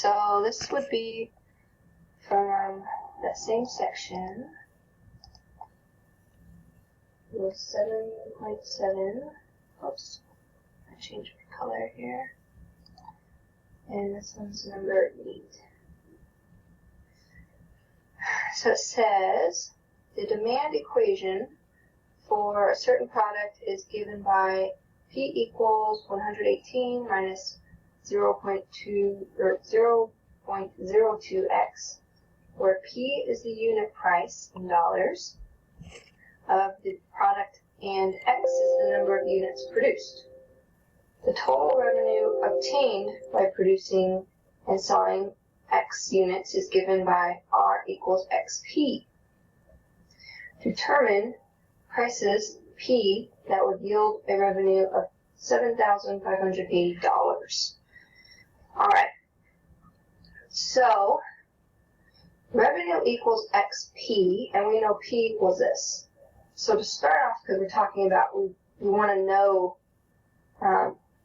So this would be from that same section. 7.7. Oops, I changed my color here. And this one's number 8. So it says the demand equation for a certain product is given by P equals 118 minus 0.02x, where P is the unit price in dollars of the product and X is the number of units produced. The total revenue obtained by producing and selling X units is given by R equals XP. Determine prices P that would yield a revenue of $7,580. Alright, so revenue equals XP, and we know P equals this. So to start off, because we're talking about, we want to know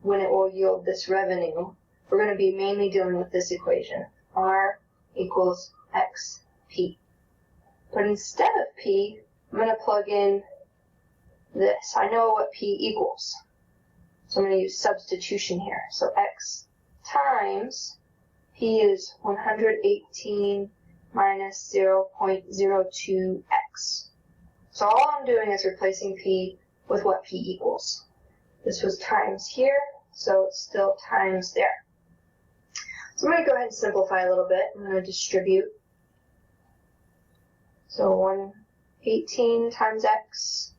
when it will yield this revenue, we're going to be mainly dealing with this equation, R equals XP. But instead of P, I'm going to plug in this. I know what P equals. So I'm going to use substitution here. So X times P is 118 minus 0.02x. So all I'm doing is replacing P with what P equals. This was times here, so it's still times there. So I'm going to go ahead and simplify a little bit. I'm going to distribute. So 118 times x,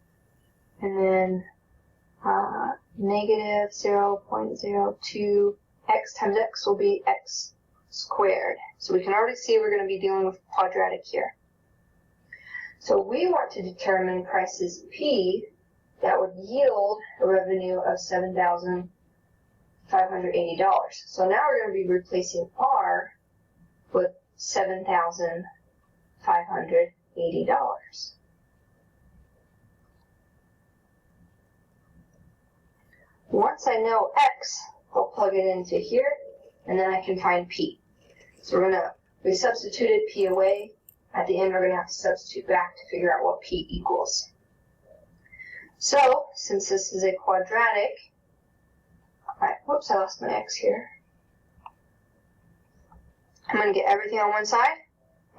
and then negative 0.02 x times x will be x squared. So we can already see we're going to be dealing with quadratic here. So we want to determine prices P that would yield a revenue of $7,580. So now we're going to be replacing R with $7,580. Once I know X, I'll plug it into here, and then I can find P. So we substituted P away. At the end, we're going to have to substitute back to figure out what P equals. So, since this is a quadratic, whoops, I lost my X here. I'm going to get everything on one side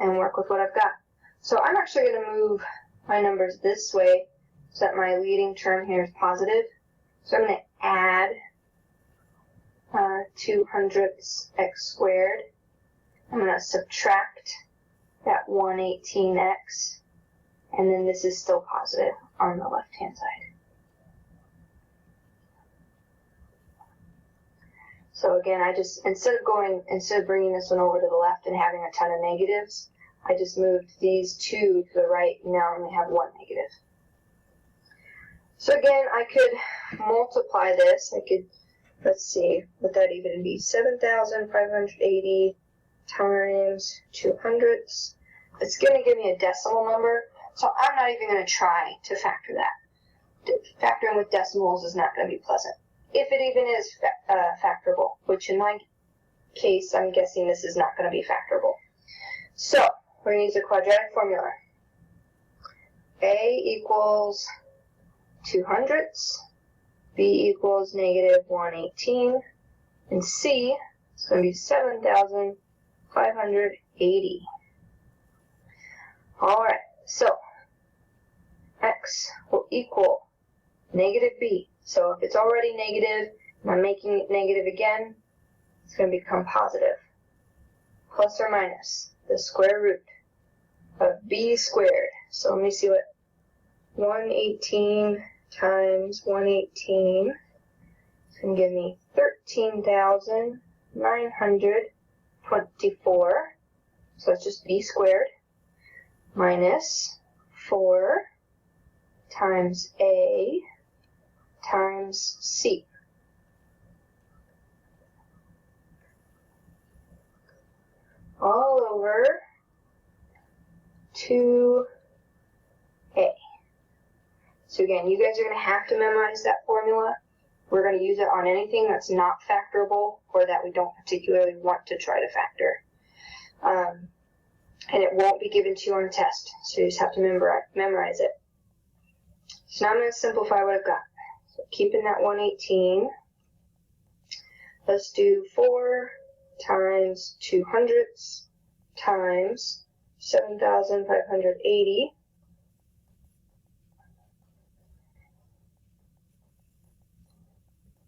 and work with what I've got. So I'm actually going to move my numbers this way so that my leading term here is positive. So I'm going to add 200x squared. I'm going to subtract that 118x, and then this is still positive on the left-hand side. So again, I just, instead of bringing this one over to the left and having a ton of negatives, I just moved these two to the right, and now I only have one negative. So again, I could multiply this. I could, let's see, would that even be 7,580 times 200ths? It's going to give me a decimal number, so I'm not even going to try to factor that. Factoring with decimals is not going to be pleasant. If it even is factorable, which in my case, I'm guessing this is not going to be factorable. So, we're going to use a quadratic formula. A equals 200ths, B equals negative 118, and C is going to be 7,580. Alright, so X will equal negative B. So if it's already negative, and I'm making it negative again, it's going to become positive. Plus or minus the square root of B squared. So let me see what 118 times 118 is going to give me 13,924. So it's just B squared minus 4 times A times C. All over 2A. So again, you guys are going to have to memorize that formula. we're going to use it on anything that's not factorable or that we don't particularly want to try to factor. And it won't be given to you on a test, so you just have to memorize it. So now I'm going to simplify what I've got. So keeping that 118, let's do 4 times 200ths times 7,580.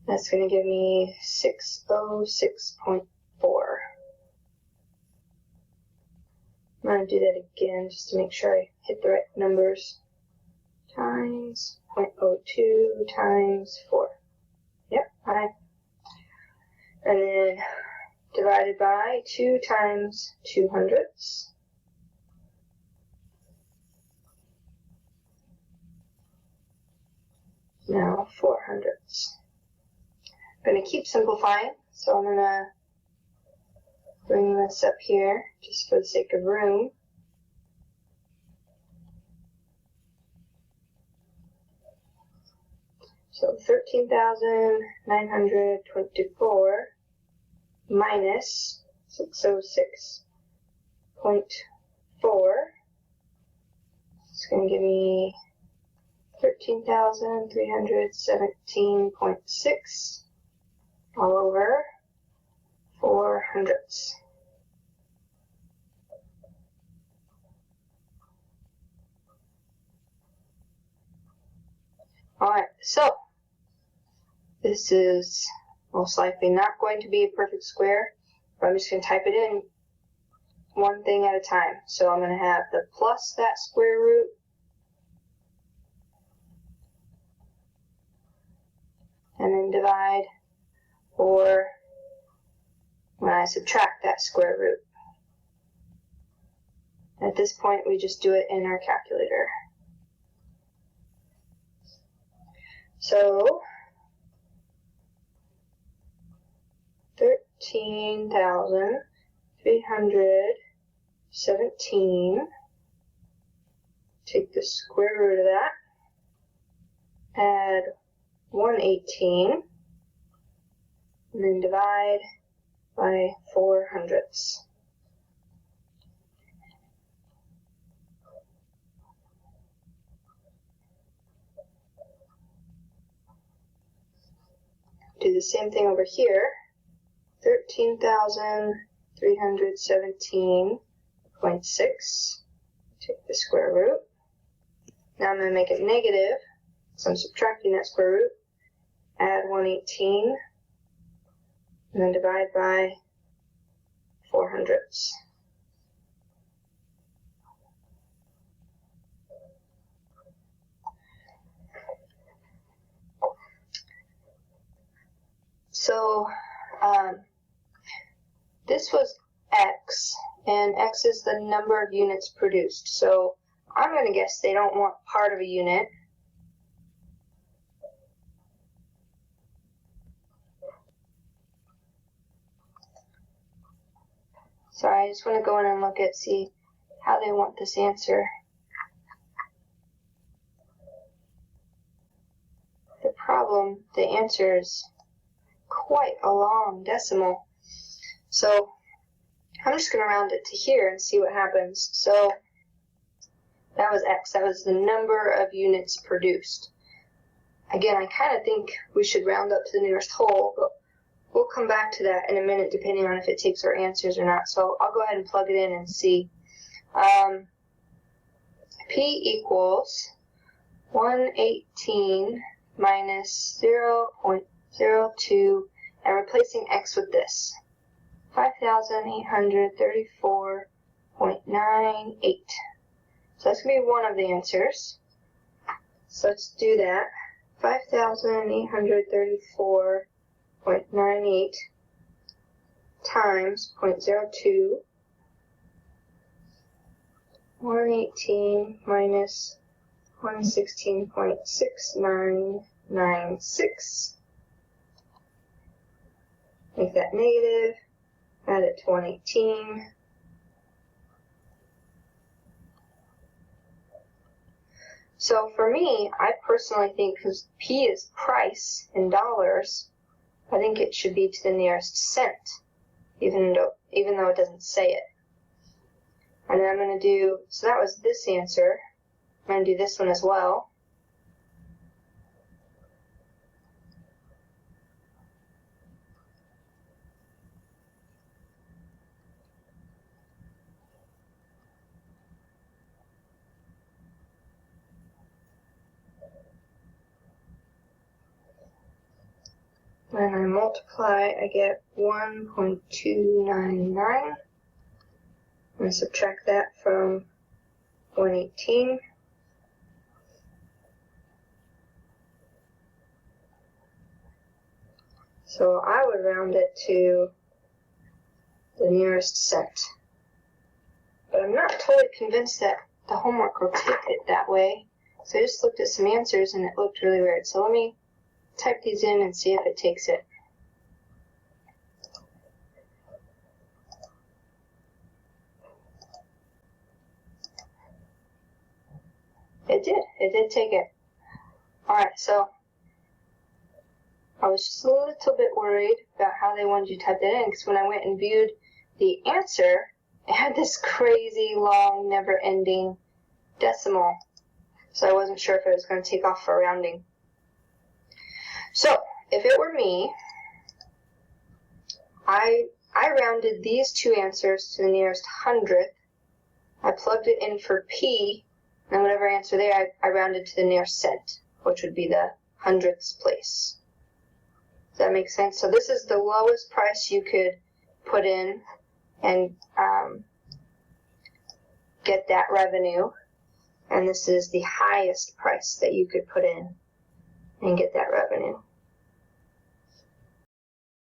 That's going to give me 606.4. I'm going to do that again just to make sure I hit the right numbers. Times 0.02 times 4. Yep, alright. And then divided by 2 times 200ths. Now 400ths. I'm going to keep simplifying, so I'm going to bring this up here just for the sake of room. So 13,924 minus 606.4 is going to give me 13,317.6 all over 400ths. Alright, so this is most likely not going to be a perfect square, but I'm just going to type it in one thing at a time. So I'm going to have the plus that square root, and then divide, or when I subtract that square root. At this point, we just do it in our calculator. So 13,317, take the square root of that, add 118, and then divide by 400ths. Do the same thing over here. 13,317.6. Take the square root. Now I'm going to make it negative, so I'm subtracting that square root. Add 118, and then divide by 400ths. So this was X, and X is the number of units produced. So I'm going to guess they don't want part of a unit. Sorry, I just want to go in and look at, see how they want this answer. The problem, the answer is quite a long decimal. So I'm just going to round it to here and see what happens. So that was X. That was the number of units produced. Again, I kind of think we should round up to the nearest whole, but we'll come back to that in a minute depending on if it takes our answers or not. So I'll go ahead and plug it in and see. P equals 118 minus 0.02, and replacing X with this. 5,834.98. So that's going to be one of the answers. So let's do that. 5,834.98 times 0.02. 118 minus 116.6996. Make that negative. Add it to 118. So for me, I personally think, because P is price in dollars, I think it should be to the nearest cent, even though it doesn't say it. And then I'm going to do, so that was this answer. I'm going to do this one as well. When I multiply, I get 1.299. I'm going to subtract that from 118. So I would round it to the nearest cent. But I'm not totally convinced that the homework will take it that way. So I just looked at some answers and it looked really weird. So let me type these in and see if it takes it. It did take it. Alright, so I was just a little bit worried about how they wanted you to type that in, because when I went and viewed the answer, it had this crazy long, never-ending decimal. So I wasn't sure if it was going to take off for rounding. So, if it were me, I rounded these two answers to the nearest hundredth. I plugged it in for P, and whatever answer there, I rounded to the nearest cent, which would be the hundredths place. Does that make sense? So this is the lowest price you could put in and get that revenue, and this is the highest price that you could put in and get that revenue.